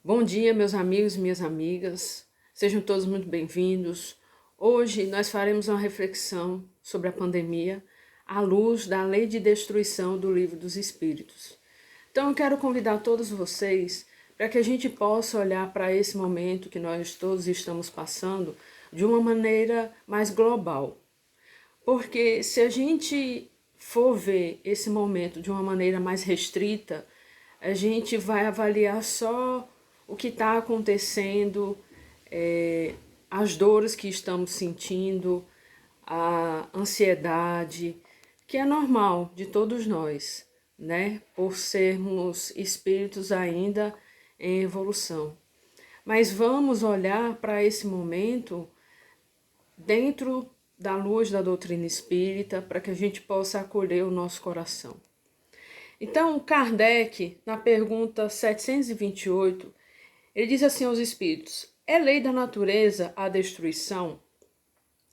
Bom dia, meus amigos e minhas amigas. Sejam todos muito bem-vindos. Hoje nós faremos uma reflexão sobre a pandemia à luz da lei de destruição do Livro dos Espíritos. Então eu quero convidar todos vocês para que a gente possa olhar para esse momento que nós todos estamos passando de uma maneira mais global. Porque se a gente for ver esse momento de uma maneira mais restrita, a gente vai avaliar só o que está acontecendo, as dores que estamos sentindo, a ansiedade, que é normal de todos nós, né? Por sermos espíritos ainda em evolução. Mas vamos olhar para esse momento dentro da luz da doutrina espírita para que a gente possa acolher o nosso coração. Então, Kardec, na pergunta 728, ele diz assim aos espíritos: é lei da natureza a destruição?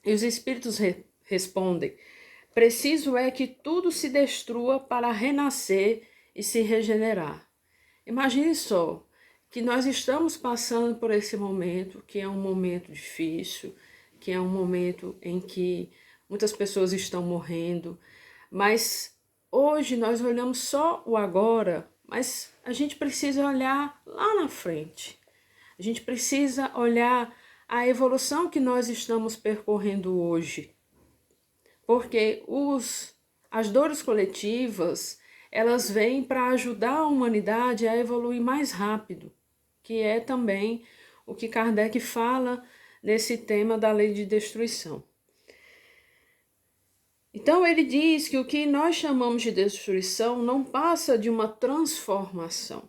E os espíritos respondem: preciso é que tudo se destrua para renascer e se regenerar. Imagine só que nós estamos passando por esse momento, que é um momento difícil, que é um momento em que muitas pessoas estão morrendo, mas hoje nós olhamos só o agora, mas a gente precisa olhar lá na frente. A gente precisa olhar a evolução que nós estamos percorrendo hoje. Porque as dores coletivas, elas vêm para ajudar a humanidade a evoluir mais rápido, que é também o que Kardec fala nesse tema da lei de destruição. Então ele diz que o que nós chamamos de destruição não passa de uma transformação.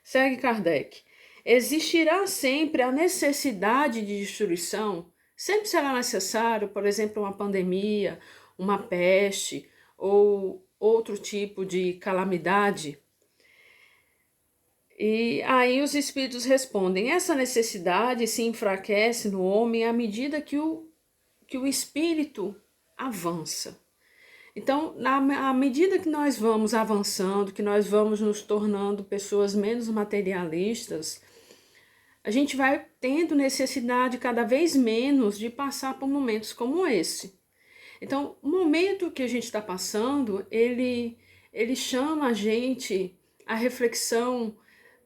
Segue Kardec. Existirá sempre a necessidade de destruição? Sempre será necessário, por exemplo, uma pandemia, uma peste ou outro tipo de calamidade? E aí os espíritos respondem: essa necessidade se enfraquece no homem à medida que o espírito avança. Então, à medida que nós vamos avançando, que nós vamos nos tornando pessoas menos materialistas, a gente vai tendo necessidade cada vez menos de passar por momentos como esse. Então, o momento que a gente está passando, ele chama a gente à reflexão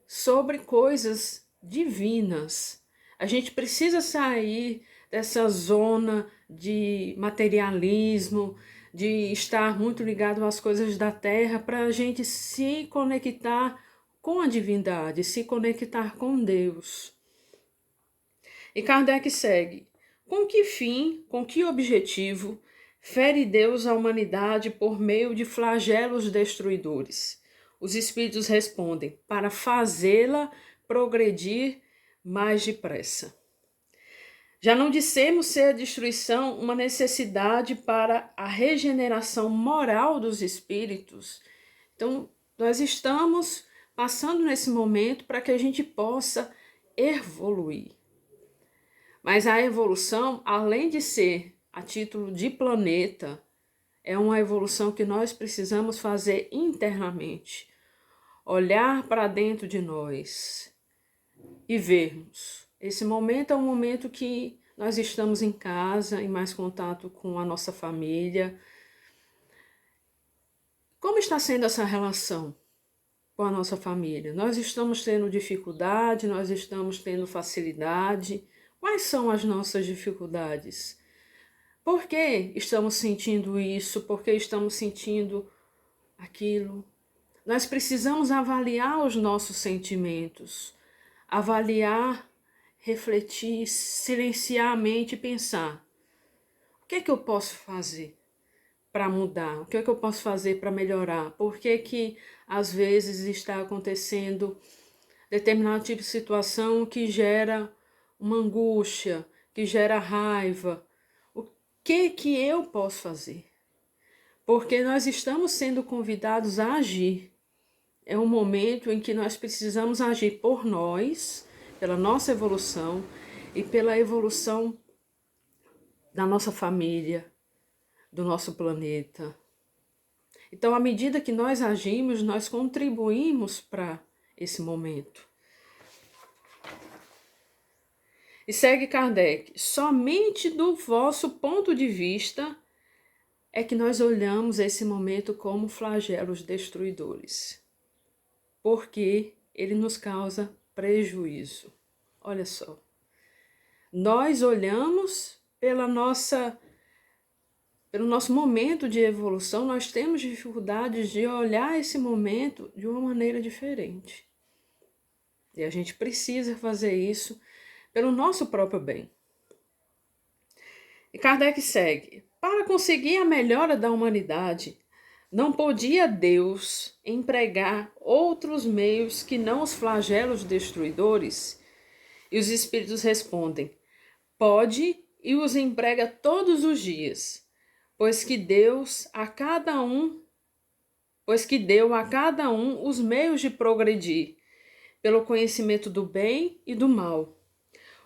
sobre coisas divinas. A gente precisa sair dessa zona de materialismo, de estar muito ligado às coisas da terra, para a gente se conectar com a divindade, se conectar com Deus. E Kardec segue: com que fim, com que objetivo fere Deus a humanidade por meio de flagelos destruidores? Os espíritos respondem: para fazê-la progredir mais depressa. Já não dissemos ser a destruição uma necessidade para a regeneração moral dos espíritos? Então, nós estamos passando nesse momento para que a gente possa evoluir. Mas a evolução, além de ser a título de planeta, é uma evolução que nós precisamos fazer internamente. Olhar para dentro de nós e vermos. Esse momento é um momento que nós estamos em casa, em mais contato com a nossa família. Como está sendo essa relação com a nossa família? Nós estamos tendo dificuldade, nós estamos tendo facilidade. Quais são as nossas dificuldades? Por que estamos sentindo isso? Por que estamos sentindo aquilo? Nós precisamos avaliar os nossos sentimentos, avaliar, refletir, silenciar a mente e pensar: o que é que eu posso fazer para mudar? O que é que eu posso fazer para melhorar? Por que que às vezes está acontecendo determinado tipo de situação que gera uma angústia, que gera raiva? O que que eu posso fazer? Porque nós estamos sendo convidados a agir. É um momento em que nós precisamos agir por nós, pela nossa evolução e pela evolução da nossa família, do nosso planeta. Então, à medida que nós agimos, nós contribuímos para esse momento. E segue Kardec: somente do vosso ponto de vista é que nós olhamos esse momento como flagelos destruidores, porque ele nos causa prejuízo. Olha só, nós olhamos pelo nosso momento de evolução, nós temos dificuldades de olhar esse momento de uma maneira diferente. E a gente precisa fazer isso pelo nosso próprio bem. E Kardec segue: para conseguir a melhora da humanidade, não podia Deus empregar outros meios que não os flagelos destruidores? E os espíritos respondem: pode e os emprega todos os dias, pois que deu a cada um os meios de progredir, pelo conhecimento do bem e do mal.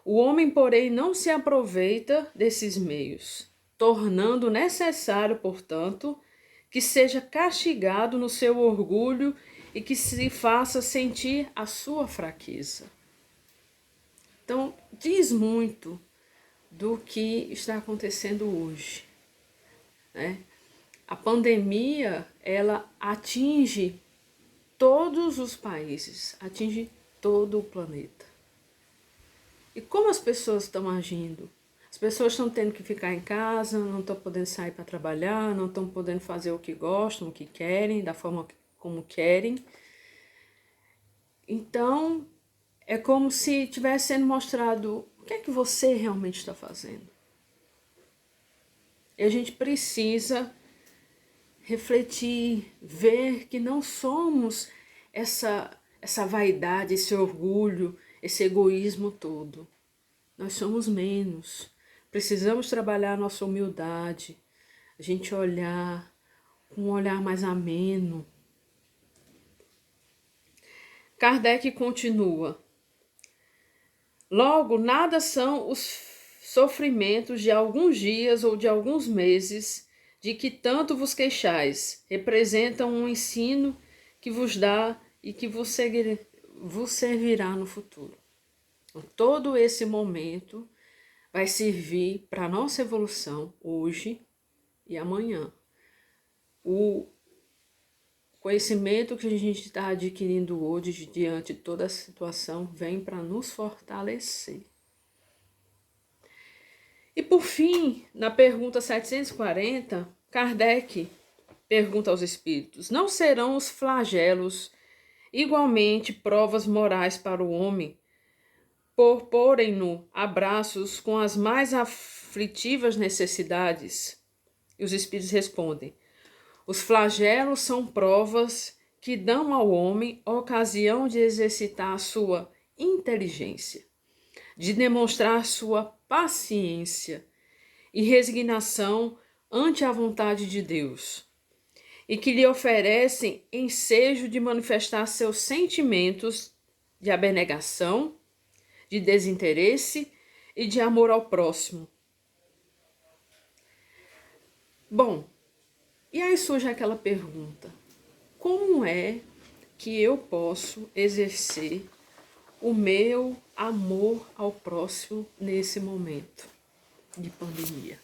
O homem, porém, não se aproveita desses meios, tornando necessário, portanto, que seja castigado no seu orgulho e que se faça sentir a sua fraqueza. Então, diz muito do que está acontecendo hoje, né? A pandemia, ela atinge todos os países, atinge todo o planeta. E como as pessoas estão agindo? As pessoas estão tendo que ficar em casa, não estão podendo sair para trabalhar, não estão podendo fazer o que gostam, o que querem, da forma como querem. Então, é como se tivesse sendo mostrado o que é que você realmente está fazendo. E a gente precisa refletir, ver que não somos essa vaidade, esse orgulho, esse egoísmo todo. Nós somos menos. Precisamos trabalhar a nossa humildade, a gente olhar com um olhar mais ameno. Kardec continua: logo, nada são os sofrimentos de alguns dias ou de alguns meses de que tanto vos queixais. Representam um ensino que vos dá e que vos servirá no futuro. Todo esse momento vai servir para a nossa evolução hoje e amanhã. O conhecimento que a gente está adquirindo hoje diante de toda a situação vem para nos fortalecer. E por fim, na pergunta 740, Kardec pergunta aos espíritos: não serão os flagelos igualmente provas morais para o homem, por porem-no a braços com as mais aflitivas necessidades? E os espíritos respondem: os flagelos são provas que dão ao homem ocasião de exercitar a sua inteligência, de demonstrar sua paciência e resignação ante a vontade de Deus, e que lhe oferecem ensejo de manifestar seus sentimentos de abnegação, de desinteresse e de amor ao próximo. Bom, e aí surge aquela pergunta: como é que eu posso exercer o meu amor ao próximo nesse momento de pandemia?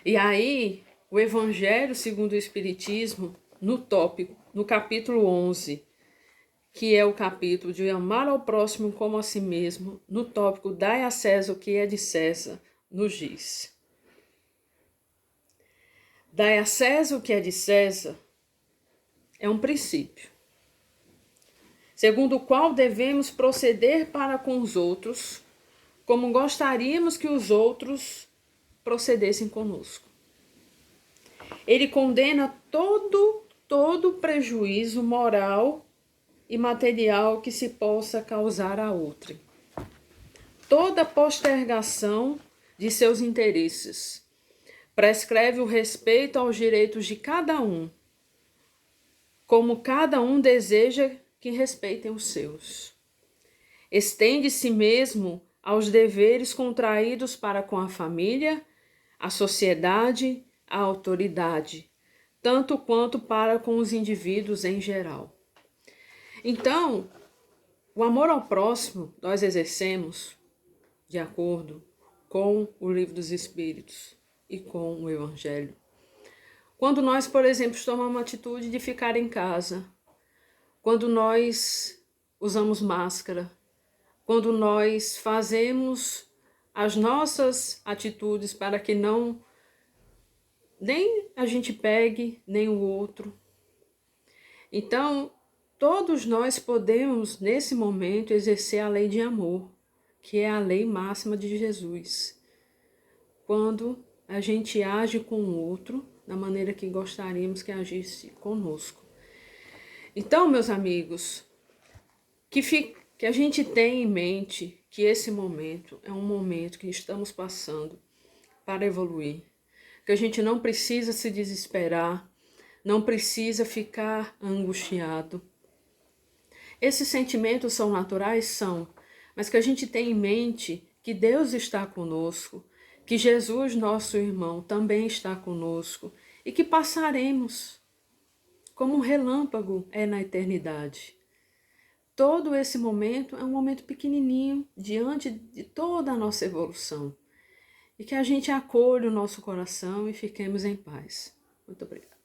E aí, o Evangelho segundo o Espiritismo, no capítulo 11, que é o capítulo de amar ao próximo como a si mesmo, no tópico dai a César o que é de César, nos diz: dai a César o que é de César é um princípio, segundo o qual devemos proceder para com os outros, como gostaríamos que os outros procedessem conosco. Ele condena todo prejuízo moral e material que se possa causar a outrem, toda postergação de seus interesses. Prescreve o respeito aos direitos de cada um, como cada um deseja que respeitem os seus. Estende-se mesmo aos deveres contraídos para com a família, a sociedade, a autoridade, tanto quanto para com os indivíduos em geral. Então, o amor ao próximo nós exercemos de acordo com o Livro dos Espíritos e com o Evangelho. Quando nós, por exemplo, tomamos a atitude de ficar em casa, quando nós usamos máscara, quando nós fazemos as nossas atitudes para que não nem a gente pegue, nem o outro. Então, todos nós podemos, nesse momento, exercer a lei de amor, que é a lei máxima de Jesus. Quando a gente age com o outro da maneira que gostaríamos que agisse conosco. Então, meus amigos, que a gente tenha em mente que esse momento é um momento que estamos passando para evoluir, que a gente não precisa se desesperar, não precisa ficar angustiado. Esses sentimentos são naturais? São, mas que a gente tenha em mente que Deus está conosco, que Jesus, nosso irmão, também está conosco e que passaremos como um relâmpago é na eternidade. Todo esse momento é um momento pequenininho diante de toda a nossa evolução. E que a gente acolha o nosso coração e fiquemos em paz. Muito obrigada.